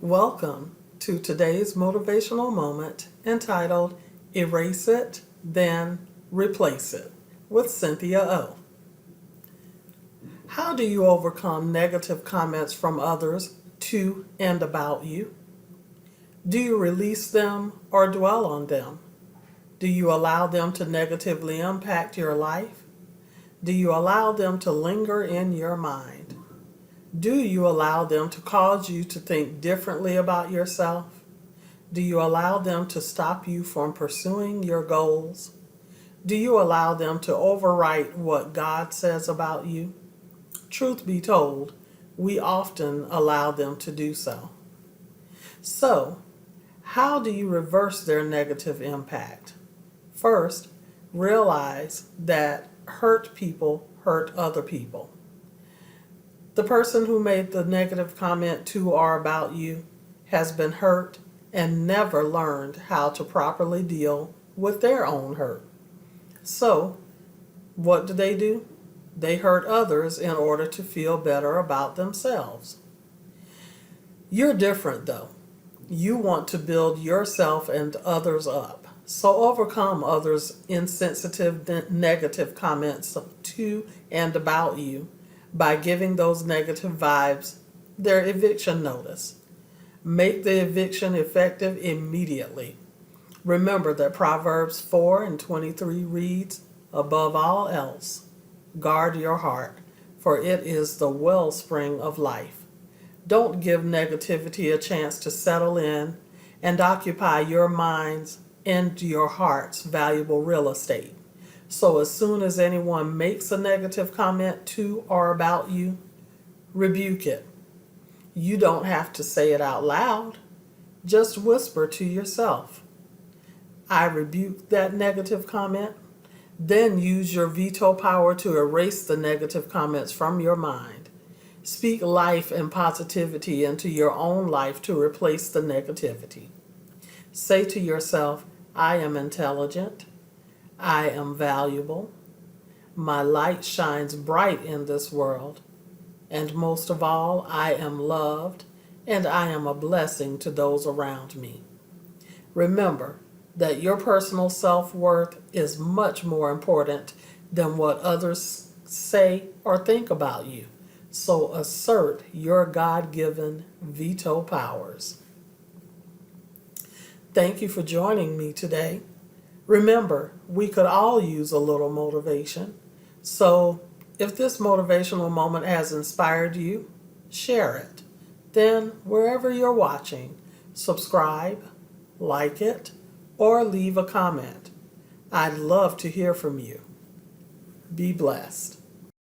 Welcome to today's motivational moment entitled Erase It, Then Replace It with Cynthia O. How do you overcome negative comments from others to and about you? Do you release them or dwell on them? Do you allow them to negatively impact your life? Do you allow them to linger in your mind? Do you allow them to cause you to think differently about yourself? Do you allow them to stop you from pursuing your goals? Do you allow them to overwrite what God says about you? Truth be told, we often allow them to do so. So, how do you reverse their negative impact? First, realize that hurt people hurt other people. The person who made the negative comment to or about you has been hurt and never learned how to properly deal with their own hurt. So, what do? They hurt others in order to feel better about themselves. You're different though. You want to build yourself and others up. So overcome others' insensitive negative comments to and about you by giving those negative vibes their eviction notice. Make the eviction effective immediately. Remember that Proverbs 4:23 reads, "Above all else, guard your heart, for it is the wellspring of life." Don't give negativity a chance to settle in and occupy your mind's and your heart's valuable real estate. So as soon as anyone makes a negative comment to or about you, rebuke it. You don't have to say it out loud. Just whisper to yourself, "I rebuke that negative comment." Then use your veto power to erase the negative comments from your mind. Speak life and positivity into your own life to replace the negativity. Say to yourself, "I am intelligent. I am valuable. My light shines bright in this world. And most of all, I am loved, and I am a blessing to those around me." Remember that your personal self-worth is much more important than what others say or think about you. So assert your God-given veto powers. Thank you for joining me today. Remember, we could all use a little motivation. So if this motivational moment has inspired you, share it. Then, wherever you're watching, subscribe, like it, or leave a comment. I'd love to hear from you. Be blessed.